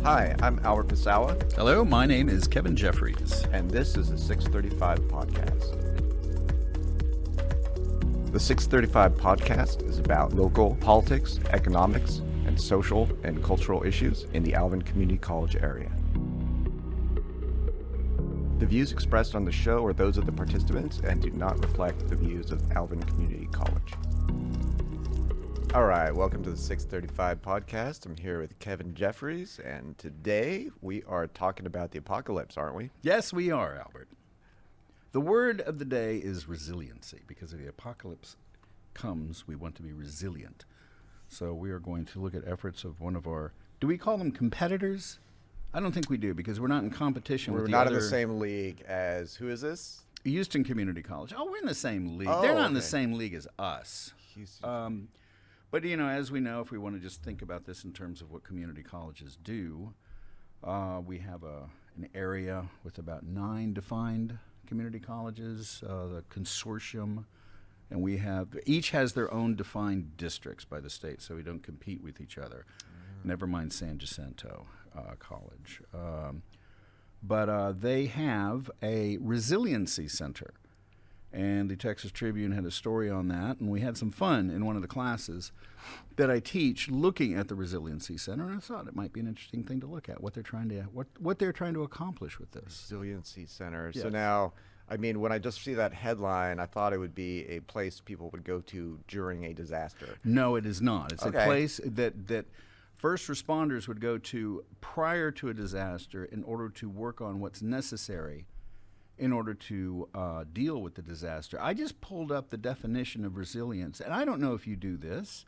Hi, I'm Albert Pasaoa. Hello, my name is Kevin Jefferies. And this is the 635 Podcast. The 635 Podcast is about local politics, economics, and social and cultural issues in the Alvin Community College area. The views expressed on the show are those of the participants and do not reflect the views of Alvin Community College. All right, welcome to the 635 Podcast. I'm here with Kevin Jefferies, and today we are talking about the apocalypse, aren't we? Yes, we are, Albert. The word of the day is resiliency, because if the apocalypse comes, we want to be resilient. So we are going to look at efforts of one of our, do we call them competitors? I don't think we do, because we're not in competition with the other. We're not in the same league as, who is this? Houston Community College. Oh, we're in the same league. Oh, they're not in the same league as us. Houston. But, you know, as we know, if we want to just think about this in terms of what community colleges do, we have an area with about 9 defined community colleges, the consortium, and we have, each has their own defined districts by the state, so we don't compete with each other. Never mind San Jacinto College. But they have a resiliency center. And the Texas Tribune had a story on that, and we had some fun in one of the classes that I teach looking at the Resiliency Center, and I thought it might be an interesting thing to look at, what they're trying to accomplish with this. Resiliency Center. Yes. So now, I mean, when I just see that headline, I thought it would be a place people would go to during a disaster. No, it is not. It's Okay. a place that first responders would go to prior to a disaster in order to work on what's necessary in order to deal with the disaster. I just pulled up the definition of resilience, and I don't know if you do this,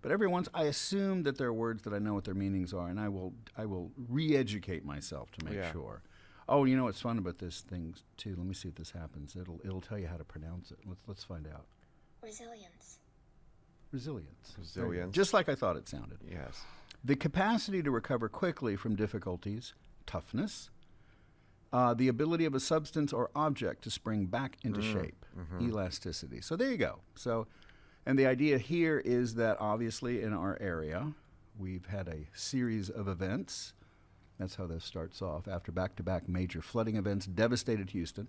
but every once I assume that there are words that I know what their meanings are, and I will re-educate myself to make sure. Oh, you know what's fun about this thing too? Let me see if this happens. It'll tell you how to pronounce it. Let's find out. Resilience. Resilience. Just like I thought it sounded. Yes. The capacity to recover quickly from difficulties, toughness, the ability of a substance or object to spring back into shape, elasticity. So there you go. So, and the idea here is that obviously in our area, we've had a series of events. That's how this starts off. After back-to-back major flooding events devastated Houston,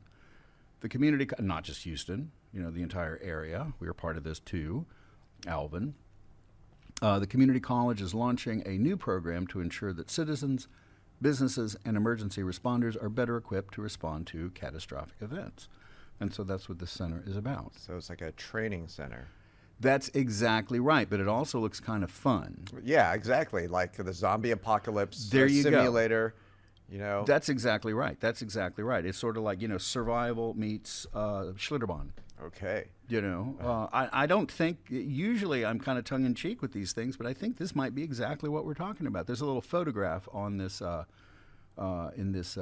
the community, not just Houston, you know, the entire area. We are part of this too, Alvin. The community college is launching a new program to ensure that citizens, businesses, and emergency responders are better equipped to respond to catastrophic events. And so that's what this center is about. So it's like a training center. That's exactly right, but it also looks kind of fun. Yeah, exactly. Like the zombie apocalypse There you go. simulator, you know. That's exactly right. That's exactly right. It's sort of like, you know, survival meets Schlitterbahn. Okay. You know, I don't think, usually I'm kind of tongue-in-cheek with these things, but I think this might be exactly what we're talking about. There's a little photograph on this, in this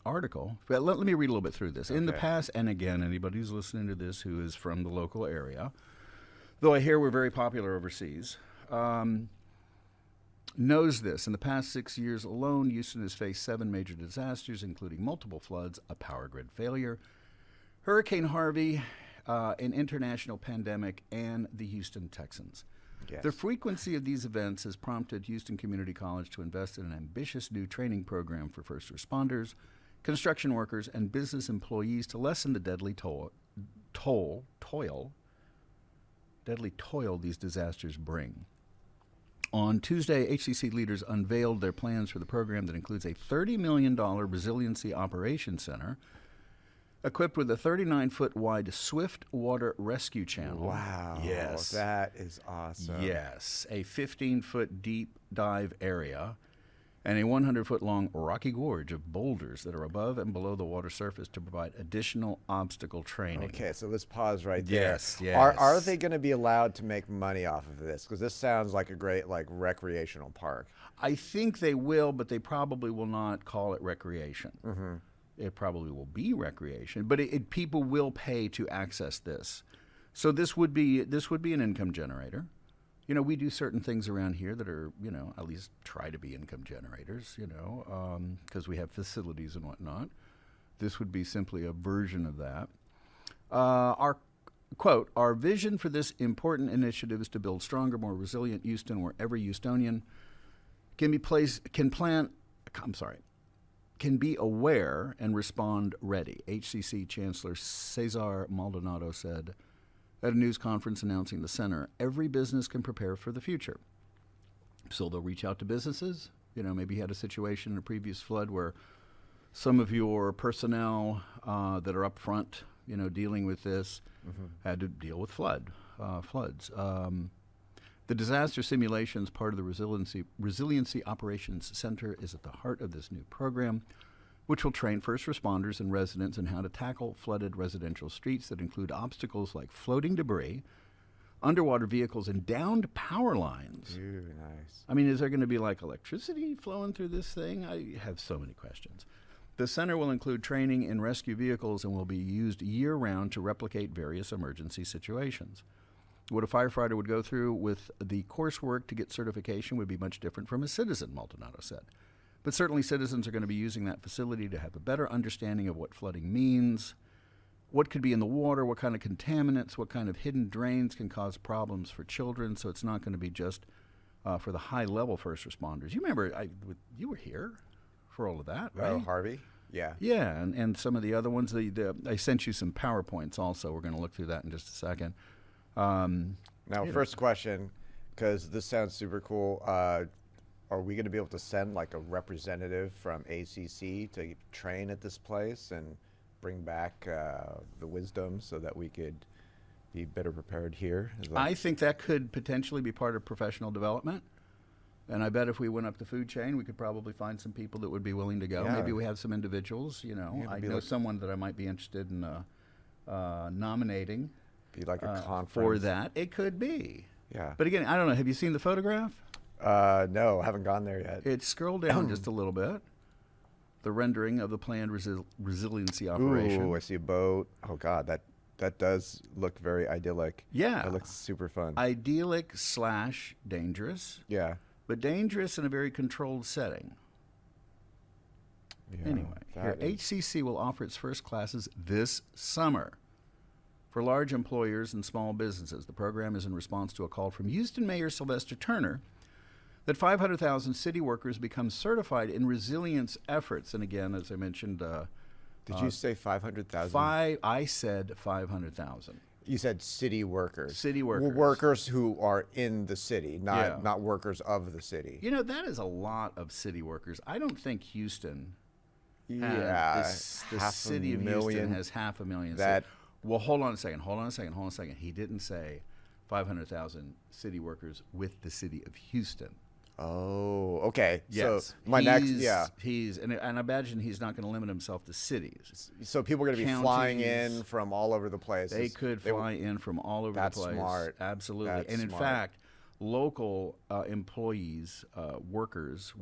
article. But let me read a little bit through this. In the past, and again, anybody who's listening to this who is from the local area, though I hear we're very popular overseas, knows this. In the past 6 years alone, Houston has faced 7 major disasters, including multiple floods, a power grid failure, Hurricane Harvey, an international pandemic, and the Houston Texans. Yes. The frequency of these events has prompted Houston Community College to invest in an ambitious new training program for first responders, construction workers, and business employees to lessen the deadly toil these disasters bring. On Tuesday, HCC leaders unveiled their plans for the program that includes a $30 million Resiliency Operations Center equipped with a 39-foot wide swift water rescue channel. Wow. Yes. That is awesome. Yes. A 15-foot deep dive area and a 100-foot long rocky gorge of boulders that are above and below the water surface to provide additional obstacle training. Okay, so let's pause right there. Yes, yes. Are they going to be allowed to make money off of this? Because this sounds like a great recreational park. I think they will, but they probably will not call it recreation. Mm-hmm. It probably will be recreation, but people will pay to access this. So this would be an income generator. You know, we do certain things around here that are, you know, at least try to be income generators, you know, because we have facilities and whatnot. This would be simply a version of that. Our quote, "Our vision for this important initiative is to build stronger, more resilient Houston where every Houstonian can be aware and respond ready. HCC Chancellor Cesar Maldonado said at a news conference announcing the center, every business can prepare for the future. So they'll reach out to businesses. Maybe you had a situation in a previous flood where some of your personnel that are up front, dealing with this, had to deal with floods. The disaster simulations part of the Resiliency Operations Center is at the heart of this new program, which will train first responders and residents in how to tackle flooded residential streets that include obstacles like floating debris, underwater vehicles, and downed power lines. Ooh, nice. I mean, is there going to be like electricity flowing through this thing? I have so many questions. The center will include training in rescue vehicles and will be used year-round to replicate various emergency situations. What a firefighter would go through with the coursework to get certification would be much different from a citizen, Maldonado said. But certainly citizens are going to be using that facility to have a better understanding of what flooding means, what could be in the water, what kind of contaminants, what kind of hidden drains can cause problems for children. So it's not going to be just for the high-level first responders. You remember, you were here for all of that, right? Oh, Harvey? Yeah. Yeah, and some of the other ones. I sent you some PowerPoints also. We're going to look through that in just a second. Now, first question, because this sounds super cool. Are we going to be able to send like a representative from ACC to train at this place and bring back the wisdom so that we could be better prepared here? I think that could potentially be part of professional development. And I bet if we went up the food chain, we could probably find some people that would be willing to go. Yeah. Maybe we have some individuals, I know someone that I might be interested in nominating. Be like a conference. For that. It could be. Yeah. But again, I don't know. Have you seen the photograph? No, haven't gone there yet. Scroll down just a little bit. The rendering of the planned resiliency operation. Ooh, I see a boat. Oh, God, that does look very idyllic. Yeah. It looks super fun. Idyllic / dangerous. Yeah. But dangerous in a very controlled setting. Yeah, anyway, here, HCC will offer its first classes this summer. For large employers and small businesses, the program is in response to a call from Houston Mayor Sylvester Turner that 500,000 city workers become certified in resilience efforts. And again, as I mentioned, did you say 500,000? I said 500,000. You said city workers. City workers. Workers who are in the city, not workers of the city. That is a lot of city workers. I don't think Houston. Yeah, the city of Houston has 500,000. Well, hold on a second. He didn't say 500,000 city workers with the city of Houston. Oh, okay. Yes. So and I imagine he's not going to limit himself to cities. So people are going to be flying in from all over the place. They could fly in from all over the place. That's smart. Absolutely. That's in fact, local employees, workers,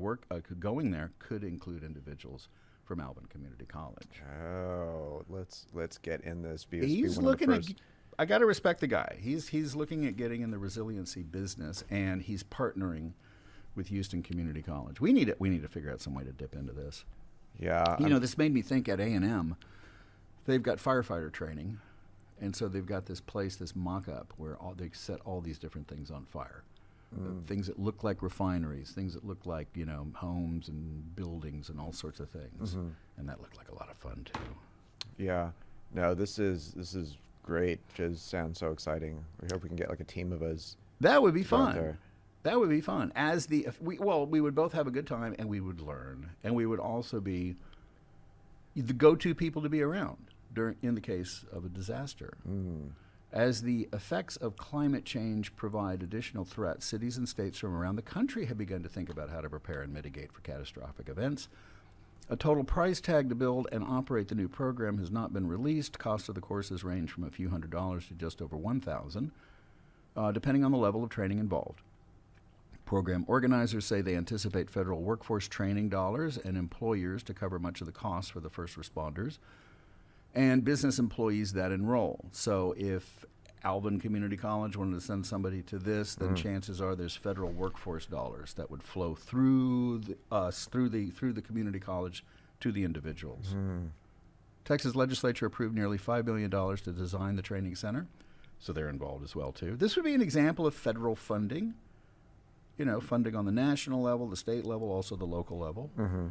going there could include individuals from Alvin Community College. Oh, let's get in this. He's looking at. I got to respect the guy. He's looking at getting in the resiliency business, and he's partnering with Houston Community College. We need to figure out some way to dip into this. Yeah. This made me think at A&M, they've got firefighter training, and so they've got this place, this mock-up, where they set all these different things on fire. Things that look like refineries, things that look like, homes and buildings and all sorts of things. Mm-hmm. And that looked like a lot of fun, too. Yeah. No, this is great. Just sounds so exciting. We hope we can get like a team of us. That would be fun. That would be fun. We would both have a good time, and we would learn, and we would also be the go-to people to be around in the case of a disaster. As the effects of climate change provide additional threats, cities and states from around the country have begun to think about how to prepare and mitigate for catastrophic events. A total price tag to build and operate the new program has not been released. Cost of the courses range from a few $100s to just over $1,000, depending on the level of training involved. Program organizers say they anticipate federal workforce training dollars and employers to cover much of the costs for the first responders and business employees that enroll. So if Alvin Community College wanted to send somebody to this, then chances are there's federal workforce dollars that would flow through the community college to the individuals. Texas legislature approved nearly $5 billion to design the training center, so they're involved as well too. This would be an example of federal funding funding on the national level, the state level, also the local level. Mm-hmm.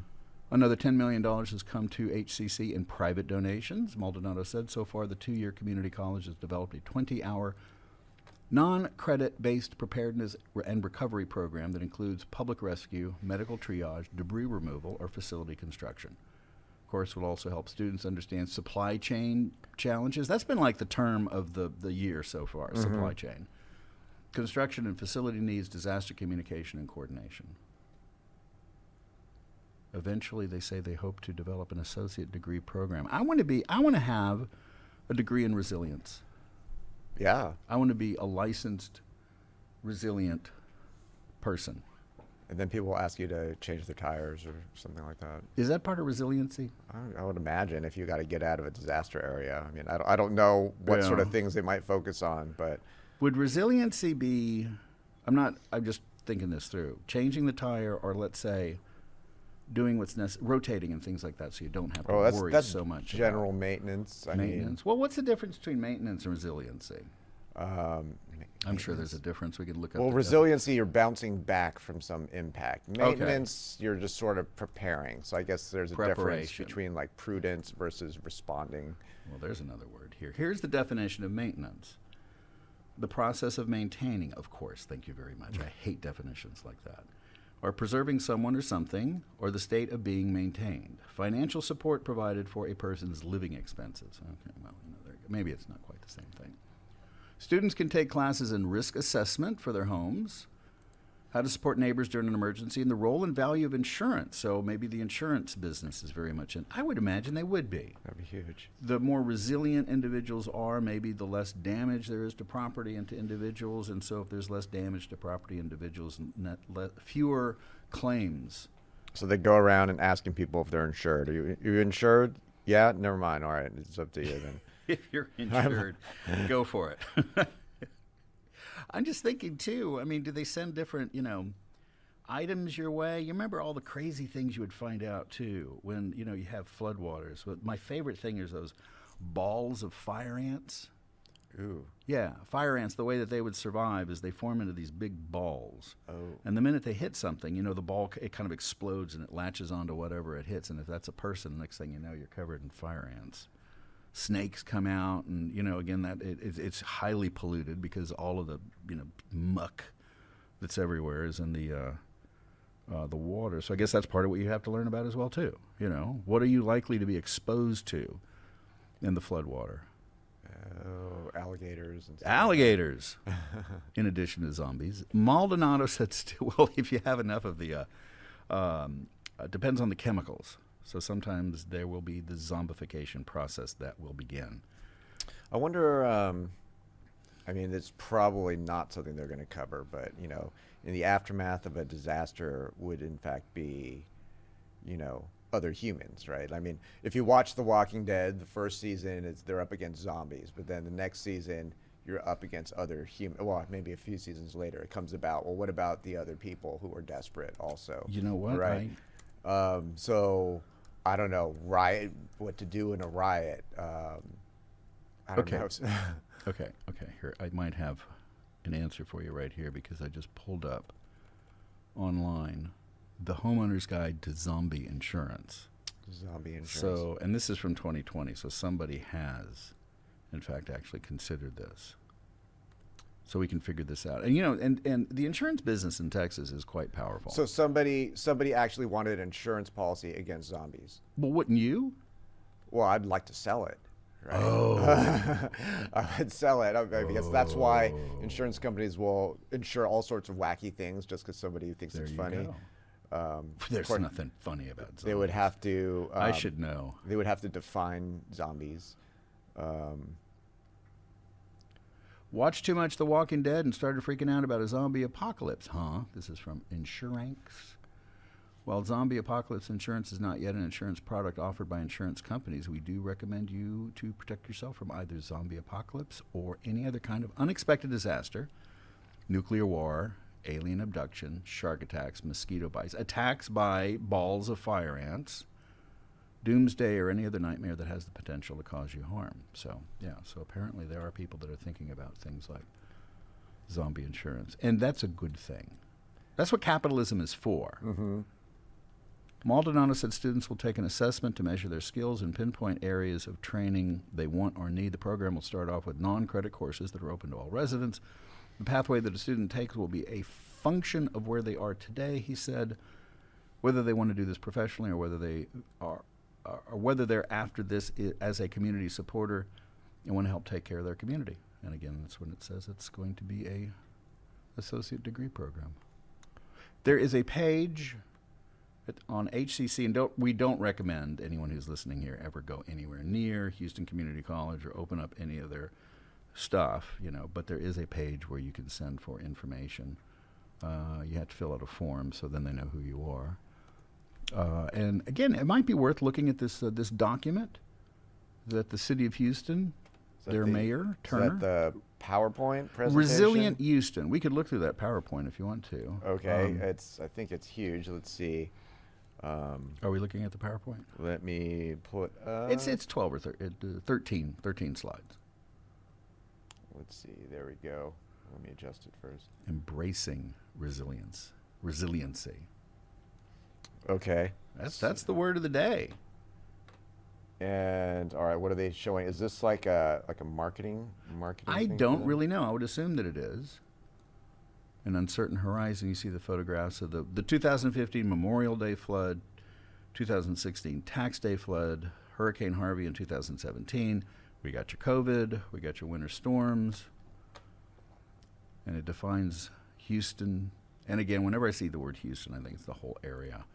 Another $10 million has come to HCC in private donations. Maldonado said so far the 2-year community college has developed a 20-hour non-credit-based preparedness and recovery program that includes public rescue, medical triage, debris removal, or facility construction. Of course, will also help students understand supply chain challenges. That's been like the term of the year so far, supply chain. Construction and facility needs, disaster communication, and coordination. Eventually, they say they hope to develop an associate degree program. I want to have a degree in resilience. Yeah. I want to be a licensed, resilient person. And then people will ask you to change their tires or something like that. Is that part of resiliency? I would imagine if you got to get out of a disaster area. I mean, I don't know what sort of things they might focus on, but would resiliency be? I'm just thinking this through. Changing the tire, or let's say, doing what's necessary, rotating and things like that, so you don't have to worry so much. General maintenance. Maintenance. Well, what's the difference between maintenance and resiliency? I'm sure there's a difference. We could look up. Well, resiliency, you're bouncing back from some impact. Maintenance, you're just sort of preparing. So I guess there's a difference between like prudence versus responding. Well, there's another word here. Here's the definition of maintenance. The process of maintaining, of course. Thank you very much. I hate definitions like that. Or preserving someone or something, or the state of being maintained. Financial support provided for a person's living expenses. Okay, well, maybe it's not quite the same thing. Students can take classes in risk assessment for their homes, how to support neighbors during an emergency, and the role and value of insurance. So maybe the insurance business is very much in. I would imagine they would be. That'd be huge. The more resilient individuals are, maybe the less damage there is to property and to individuals. And so if there's less damage to property individuals, fewer claims. So they go around and asking people if they're insured. Are you insured? Yeah? Never mind. All right. It's up to you then. If you're insured, go for it. I'm just thinking, too, I mean, do they send different, items your way? You remember all the crazy things you would find out, too, when, you have floodwaters. But my favorite thing is those balls of fire ants. Ooh. Yeah, fire ants, the way that they would survive is they form into these big balls. Oh. And the minute they hit something, the ball, it kind of explodes and it latches onto whatever it hits. And if that's a person, next thing you know, you're covered in fire ants. Snakes come out, and again it's highly polluted because all of the muck that's everywhere is in the water. So I guess that's part of what you have to learn about as well too. What are you likely to be exposed to in the floodwater? Oh, alligators and stuff. Alligators, in addition to zombies. Maldonado said, well, if you have enough of the, depends on the chemicals. So sometimes there will be the zombification process that will begin. I wonder, it's probably not something they're going to cover, but, in the aftermath of a disaster would in fact be, other humans, right? I mean, if you watch The Walking Dead, the first season, they're up against zombies, but then the next season, you're up against other humans. Well, maybe a few seasons later, it comes about, well, what about the other people who are desperate also? You know what? Right? So... I don't know, what to do in a riot. I don't know. Okay. Here, I might have an answer for you right here because I just pulled up online the homeowner's guide to zombie insurance. Zombie insurance. So, and this is from 2020, so somebody has, in fact, actually considered this. So we can figure this out. And and the insurance business in Texas is quite powerful. So somebody actually wanted an insurance policy against zombies. Well, wouldn't you? Well, I'd like to sell it. Right? Oh. I would sell it because that's why insurance companies will insure all sorts of wacky things just because somebody thinks it's funny. There's nothing funny about zombies. They would have to... I should know. They would have to define zombies. Watched too much The Walking Dead and started freaking out about a zombie apocalypse, huh? This is from Insuranx. While zombie apocalypse insurance is not yet an insurance product offered by insurance companies, we do recommend you to protect yourself from either zombie apocalypse or any other kind of unexpected disaster, nuclear war, alien abduction, shark attacks, mosquito bites, attacks by balls of fire ants, doomsday, or any other nightmare that has the potential to cause you harm. So apparently there are people that are thinking about things like zombie insurance, and that's a good thing. That's what capitalism is for. Mm-hmm. Maldonado said students will take an assessment to measure their skills and pinpoint areas of training they want or need. The program will start off with non-credit courses that are open to all residents. The pathway that a student takes will be a function of where they are today, he said, whether they want to do this professionally or whether they are, or whether they're after this as a community supporter and want to help take care of their community. And again, that's when it says it's going to be a associate degree program. There is a page on HCC, and we don't recommend anyone who's listening here ever go anywhere near Houston Community College or open up any of their stuff, but there is a page where you can send for information. You have to fill out a form, so then they know who you are. And again, it might be worth looking at this document that the city of Houston, their mayor, Turner. Is that the PowerPoint presentation? Resilient Houston. We could look through that PowerPoint if you want to. Okay, I think it's huge. Let's see. Are we looking at the PowerPoint? Let me put. It's 12 or 13 slides. Let's see. There we go. Let me adjust it first. Embracing resiliency. Okay. That's the word of the day. And all right, what are they showing? Is this like a marketing? I thing don't really know. I would assume that it is. An uncertain horizon. You see the photographs of the 2015 Memorial Day flood, 2016 Tax Day flood, Hurricane Harvey in 2017. We got your COVID. We got your winter storms. And it defines Houston. And again, whenever I see the word Houston, I think it's the whole area.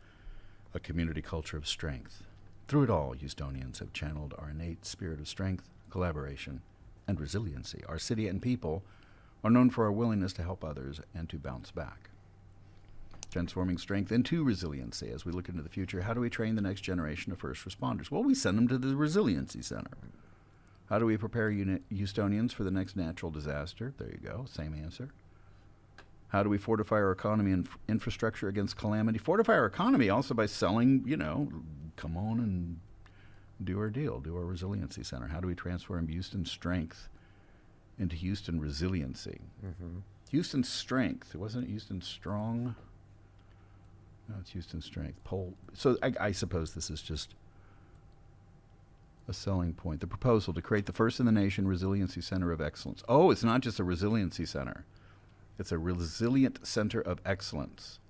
A community culture of strength. Through it all, Houstonians have channeled our innate spirit of strength, collaboration, and resiliency. Our city and people are known for our willingness to help others and to bounce back. Transforming strength into resiliency. As we look into the future, how do we train the next generation of first responders? Well, we send them to the Resiliency Center. How do we prepare Houstonians for the next natural disaster? There you go, same answer. How do we fortify our economy and infrastructure against calamity? Fortify our economy also by selling, come on and do our deal, do our Resiliency Center. How do we transform Houston strength into Houston resiliency? Mm-hmm. Houston strength. Wasn't it Houston strong? No, it's Houston strength. So I suppose this is just a selling point. The proposal to create the first in the nation Resiliency Center of Excellence. Oh, it's not just a Resiliency Center. It's a Resilient Center of Excellence.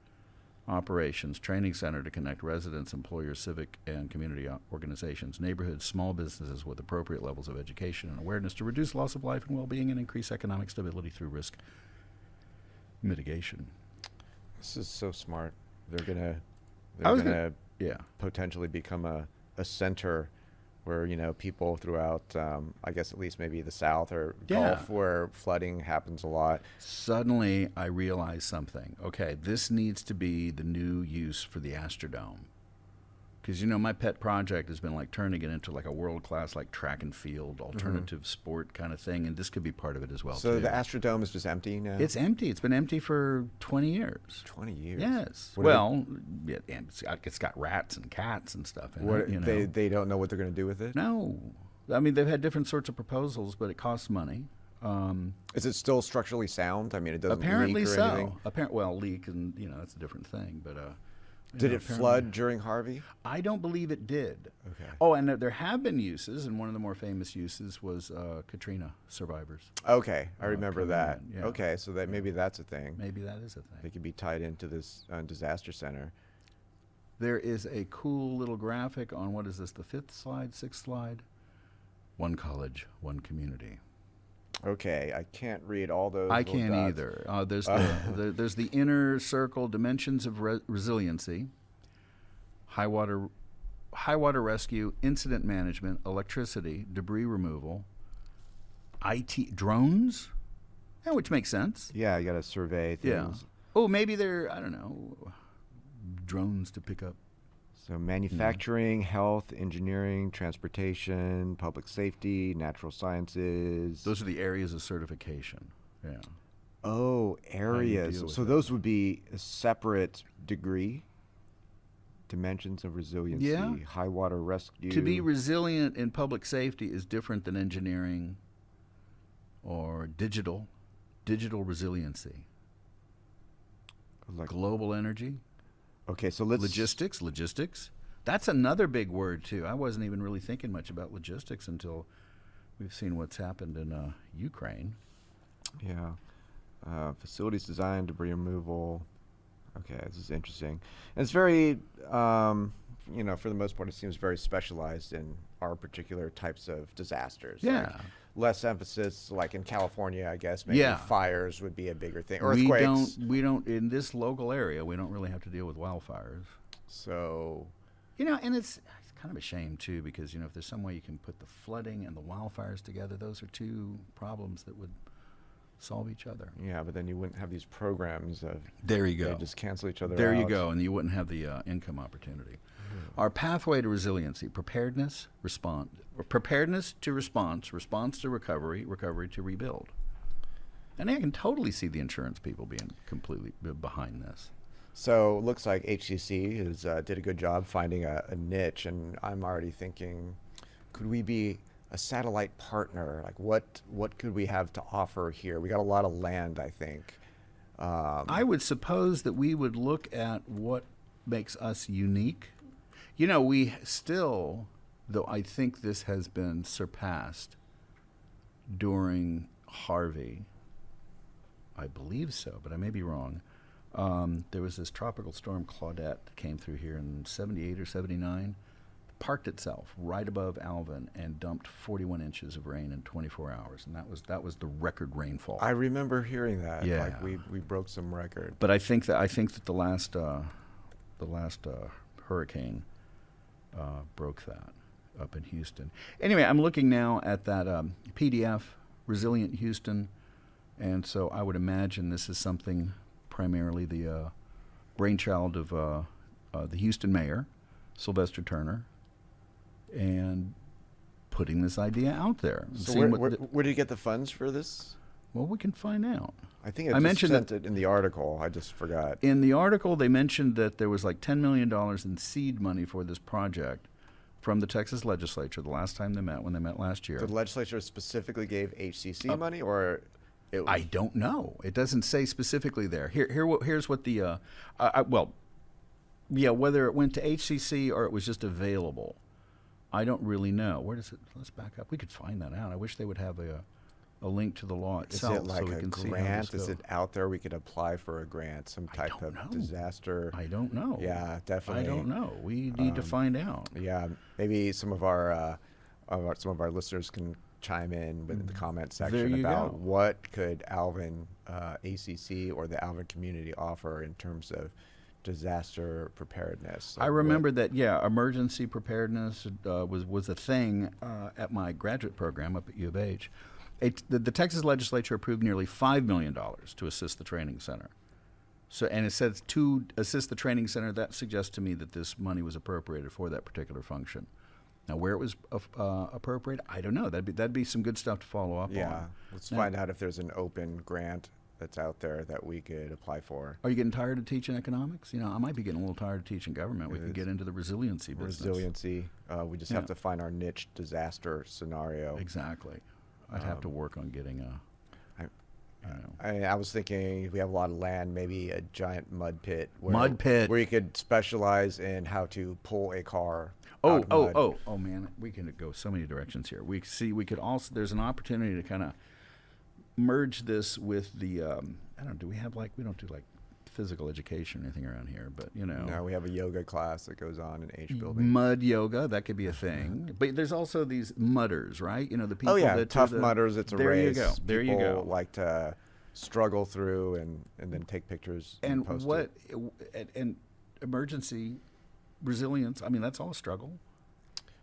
Operations, training center to connect residents, employers, civic and community organizations, neighborhoods, small businesses with appropriate levels of education and awareness to reduce loss of life and well-being and increase economic stability through risk mitigation. This is so smart. They're gonna potentially become a center where people throughout, I guess at least maybe the South or Gulf, where flooding happens a lot. Suddenly, I realized something. Okay, this needs to be the new use for the Astrodome. Because, my pet project has been turning it into a world-class track and field, alternative sport kind of thing, and this could be part of it as well, So too. the Astrodome is just empty now? It's empty. It's been empty for 20 years. 20 years? Yes. It's got rats and cats and stuff in it. They don't know what they're going to do with it? No. I mean, they've had different sorts of proposals, but it costs money. Is it still structurally sound? I mean, it doesn't apparently leak or anything? Leak, and that's a different thing, but... Did it flood during Harvey? I don't believe it did. Okay. Oh, and there have been uses, and one of the more famous uses was Katrina survivors. Okay, I remember that. Yeah. Okay, so maybe that's a thing. Maybe that is a thing. They could be tied into this disaster center. There is a cool little graphic on, what is this, the sixth slide? One college, one community. Okay, I can't read all those. I can't either. There's there's the inner circle, dimensions of resiliency, high water rescue, incident management, electricity, debris removal, IT, drones, which makes sense. Yeah, you got to survey things. Yeah. Oh, maybe they're, drones to pick up. So manufacturing, health, engineering, transportation, public safety, natural sciences. Those are the areas of certification. Yeah. Oh, areas. So those would be a separate degree. Dimensions of resiliency. Yeah. High water rescue. To be resilient in public safety is different than engineering or digital resiliency. Global energy. Okay, so let's... Logistics. That's another big word, too. I wasn't even really thinking much about logistics until we've seen what's happened in Ukraine. Yeah. Facilities design, debris removal. Okay, this is interesting. And it's very, for the most part, it seems very specialized in our particular types of disasters. Yeah. Like less emphasis, like in California, I guess. Maybe fires would be a bigger thing. Earthquakes. We don't, in this local area, we don't really have to deal with wildfires. So... and it's kind of a shame, too, because, if there's some way you can put the flooding and the wildfires together, those are two problems that would solve each other. Yeah, but then you wouldn't have these programs of... There you go. They just cancel each other out. There you go, and you wouldn't have the income opportunity. Our pathway to resiliency: preparedness, preparedness to response to recovery, recovery to rebuild. And I can totally see the insurance people being completely behind this. So it looks like HCC did a good job finding a niche, and I'm already thinking, could we be a satellite partner? Like, what could we have to offer here? We got a lot of land, I think. I would suppose that we would look at what makes us unique. We still, though I think this has been surpassed during Harvey. I believe so, but I may be wrong. There was this tropical storm Claudette that came through here in 78 or 79, parked itself right above Alvin and dumped 41 inches of rain in 24 hours, and that was the record rainfall. I remember hearing that. Yeah. Like we broke some record. But I think that the last hurricane broke that up in Houston. Anyway, I'm looking now at that PDF, Resilient Houston, and so I would imagine this is something primarily the brainchild of the Houston mayor, Sylvester Turner, and putting this idea out there. So where do you get the funds for this? Well, we can find out. I think I mentioned sent it in the article. I just forgot. In the article, they mentioned that there was like $10 million in seed money for this project from the Texas legislature the last time they met, when they met last year. So the legislature specifically gave HCC money, or... I don't know. It doesn't say specifically there. Here's what the whether it went to HCC or it was just available, I don't really know. Where does it? Let's back up. We could find that out. I wish they would have a link to the law itself. Is it like so we a can see grant? how this Is it out there? We could apply for a grant, some type of disaster. I don't know. Yeah, definitely. I don't know. We need to find out. Yeah, maybe some of our listeners can chime in in the comment section about what could Alvin ACC or the Alvin community offer in terms of disaster preparedness. I remember that, emergency preparedness was a thing at my graduate program up at U of H. The Texas legislature approved nearly $5 million to assist the training center. So, and it says to assist the training center. That suggests to me that this money was appropriated for that particular function. Now, where it was appropriate, I don't know. That'd be some good stuff to follow up on. Yeah, let's find out if there's an open grant that's out there that we could apply for. Are you getting tired of teaching economics? I might be getting a little tired of teaching government. We could get into the resiliency business. Resiliency. We just have to find our niche disaster scenario. Exactly. I'd have to work on getting I was thinking we have a lot of land, maybe a giant mud pit. Where you could specialize in how to pull a car. Oh, man, we can go so many directions here. We could also, there's an opportunity to kind of merge this with the, we don't do like physical education or anything around here, but No, we have a yoga class that goes on in H building. Mud yoga, that could be a thing. But there's also these mudders, right? The people that tough mudders, it's a race. There you go. People like to struggle through and then take pictures and post it. And emergency resilience, that's all a struggle.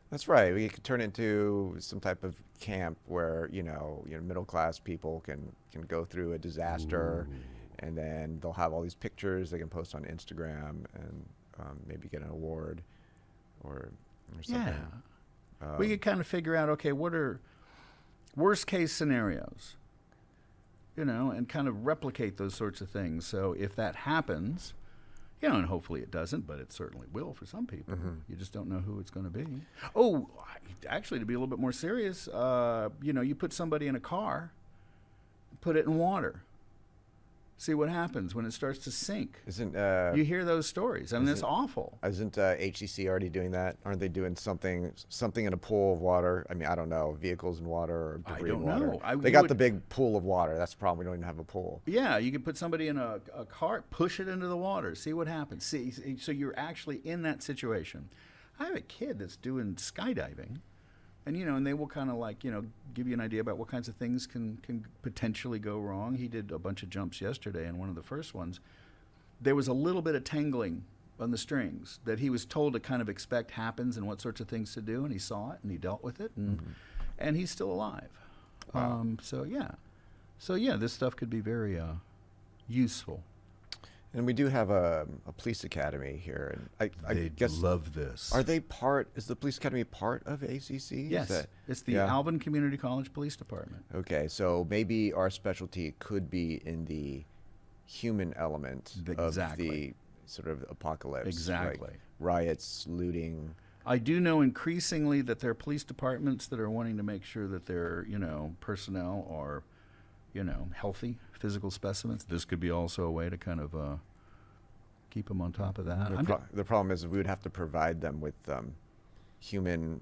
That's right. We could turn it into some type of camp where middle class people can go through a disaster, and then they'll have all these pictures they can post on Instagram and maybe get an award or something. Yeah, we could kind of figure out, okay, what are worst case scenarios, and kind of replicate those sorts of things. So if that happens. And hopefully it doesn't, but it certainly will for some people. Mm-hmm. You just don't know who it's going to be. Oh, actually, to be a little bit more serious, you put somebody in a car, put it in water. See what happens when it starts to sink. Isn't You hear those stories. I mean, it's awful. Isn't HCC already doing that? Aren't they doing something in a pool of water? I mean, I don't know, vehicles in water or debris in water. I don't know. They got the big pool of water. That's the problem. We don't even have a pool. Yeah, you could put somebody in a cart, push it into the water, see what happens. See, so you're actually in that situation. I have a kid that's doing skydiving, and and they will kind of like give you an idea about what kinds of things can potentially go wrong. He did a bunch of jumps yesterday, and one of the first ones, there was a little bit of tangling on the strings that he was told to kind of expect happens and what sorts of things to do, and he saw it and he dealt with it, and he's still alive. Wow. So yeah, this stuff could be very useful. And we do have a police academy here, and I guess love this. Are they part? Is the police academy part of ACC? Yes, it's the Alvin Community College Police Department. Okay, so maybe our specialty could be in the human element of the sort of apocalypse. Exactly. Like riots, looting. I do know increasingly that there are police departments that are wanting to make sure that their personnel are healthy physical specimens. This could be also a way to kind of keep them on top of that. The problem is we would have to provide them with human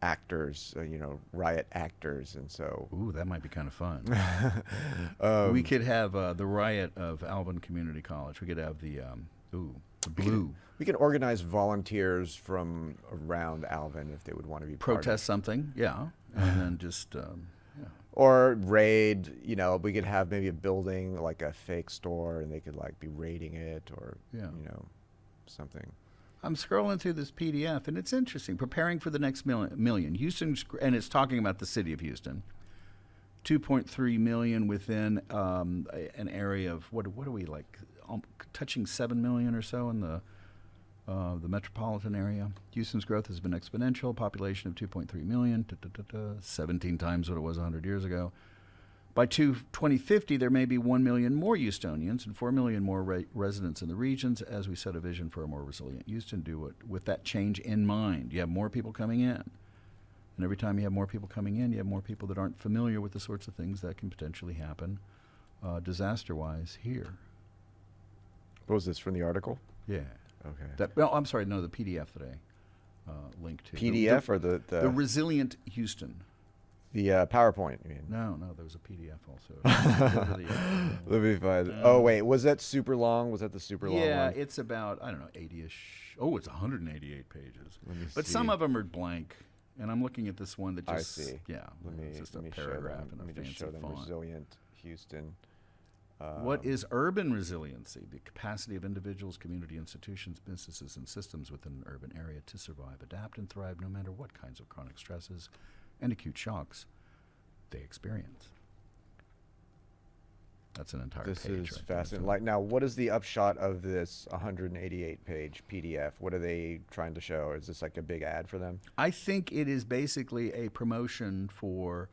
actors, riot actors, and so. Ooh, that might be kind of fun. We could have the riot of Alvin Community College. We could have the blue. We can organize volunteers from around Alvin if they would want to be protest something, yeah, and then just. Or raid, we could have maybe a building like a fake store, and they could like be raiding it, or something. I'm scrolling through this PDF, and it's interesting. Preparing for the next million. Houston, and it's talking about the city of Houston. 2.3 million within an area of what are we like, touching 7 million or so in the metropolitan area. Houston's growth has been exponential. Population of 2.3 million, 17 times what it was 100 years ago. By 2050, there may be 1 million more Houstonians and 4 million more residents in the regions as we set a vision for a more resilient Houston. Do it with that change in mind. You have more people coming in. And every time you have more people coming in, you have more people that aren't familiar with the sorts of things that can potentially happen disaster-wise here. What was this, from the article? Yeah. Okay. I'm sorry, no, the PDF that I linked to. PDF or the Resilient Houston. The PowerPoint, you mean? No, there was a PDF also. Let me find it. Oh, wait, was that super long? Was that the super long one? Yeah, it's about, 80-ish. Oh, it's 188 pages. But some of them are blank, and I'm looking at this one that just... I see. Yeah, it's just a paragraph in a fancy font. Let me just show them Resilient Houston. What is urban resiliency? The capacity of individuals, community institutions, businesses, and systems within an urban area to survive, adapt, and thrive no matter what kinds of chronic stresses and acute shocks they experience. That's an entire page. This is fascinating. Like, now, what is the upshot of this 188-page PDF? What are they trying to show? Is this like a big ad for them? I think it is basically a promotion for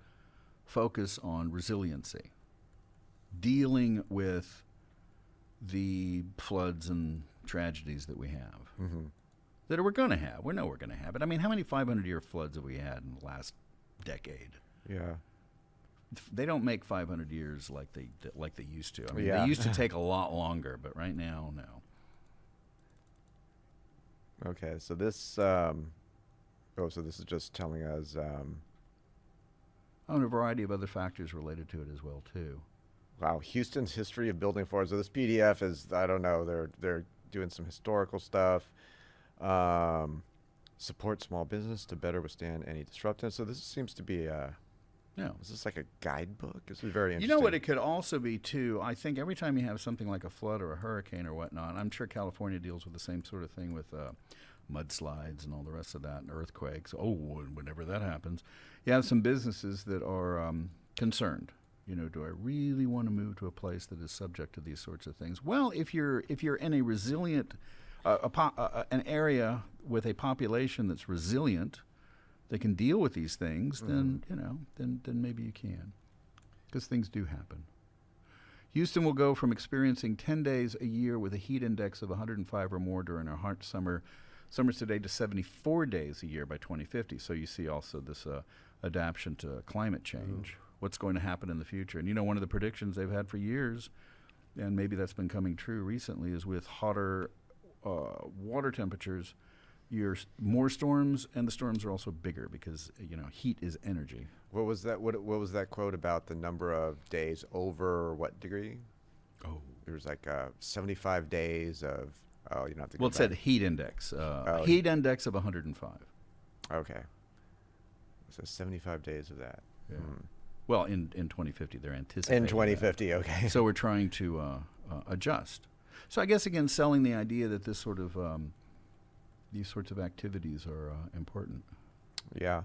focus on resiliency. Dealing with the floods and tragedies that we have, that we're going to have. We know we're going to have it. I mean, how many 500-year floods have we had in the last decade? Yeah. They don't make 500 years like they used to. I mean, they used to take a lot longer, but right now, no. Okay, so this. So this is just telling us. And a variety of other factors related to it as well, too. Wow, Houston's history of building forts. So this PDF is, I don't know, they're doing some historical stuff. Support small business to better withstand any disruption. So this seems to be is this like a guidebook? This is very interesting. You know what it could also be, too? I think every time you have something like a flood or a hurricane or whatnot, I'm sure California deals with the same sort of thing with mudslides and all the rest of that, and earthquakes. Oh, whenever that happens. You have some businesses that are concerned. Do I really want to move to a place that is subject to these sorts of things? Well, if you're in a resilient, an area with a population that's resilient, that can deal with these things, then maybe you can, because things do happen. Houston will go from experiencing 10 days a year with a heat index of 105 or more during our hot summers today to 74 days a year by 2050. So you see also this adaptation to climate change. What's going to happen in the future. And one of the predictions they've had for years and maybe that's been coming true recently, is with hotter water temperatures, more storms, and the storms are also bigger because heat is energy. What was that? What was that quote about the number of days over what degree? Oh, there was like 75 days of. Oh, you don't have to. Well, it said heat index. Heat index of 105. Okay. So 75 days of that. Yeah. Well, in 2050, they're anticipating. In 2050, that. Okay. So we're trying to adjust. So I guess again, selling the idea that this sort of these sorts of activities are important. Yeah,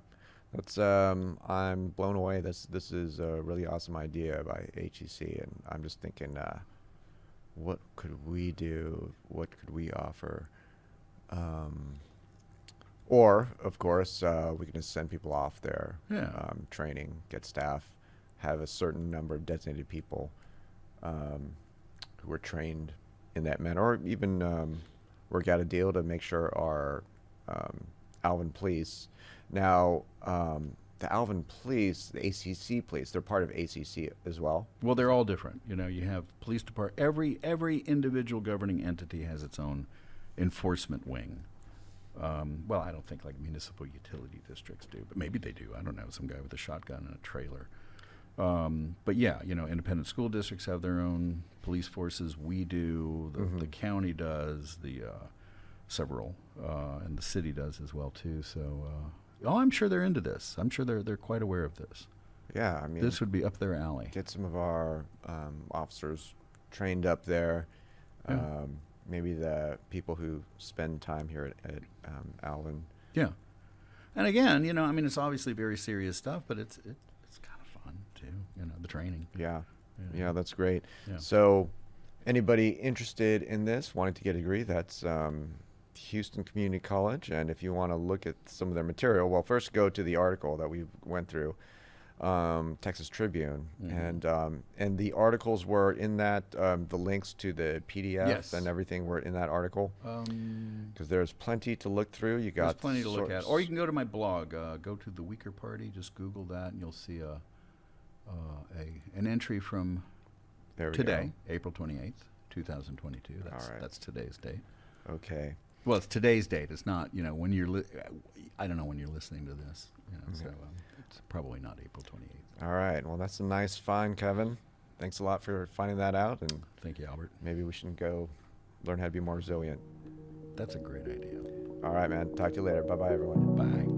that's. I'm blown away. This is a really awesome idea by HEC, and I'm just thinking, what could we do? What could we offer? Or, of course, we can just send people off there, training, get staff, have a certain number of designated people who are trained in that manner, or even work out a deal to make sure our Alvin Police. Now, the Alvin Police, the ACC Police, they're part of ACC as well. Well, they're all different. You have police department. Every individual governing entity has its own enforcement wing. Well, I don't think like municipal utility districts do, but maybe they do. I don't know. Some guy with a shotgun and a trailer. But yeah, independent school districts have their own police forces. We do. The county does. The several, and the city does as well too. So, I'm sure they're into this. I'm sure they're quite aware of this. Yeah, I mean, this would be up their alley. Get some of our officers trained up there. Yeah. Maybe the people who spend time here at Alvin. Yeah, and again, it's obviously very serious stuff, but it's kind of fun too. The training. Yeah, that's great. Yeah. So, anybody interested in this, wanting to get a degree, that's Houston Community College. And if you want to look at some of their material, well, first go to the article that we went through. Texas Tribune, and the articles were in that, the links to the PDF and everything were in that article, because there's plenty to look through. There's plenty to look at, or you can go to my blog, go to the Weaker Party, just Google that, and you'll see an entry from today, April 28th, 2022. That's today's date. Okay. Well, it's today's date. It's not, when you're. I don't know when you're listening to this. So it's probably not April 28th. All right. Well, that's a nice find, Kevin. Thanks a lot for finding that out. And thank you, Albert. Maybe we should go learn how to be more resilient. That's a great idea. All right, man. Talk to you later. Bye-bye, everyone. Bye.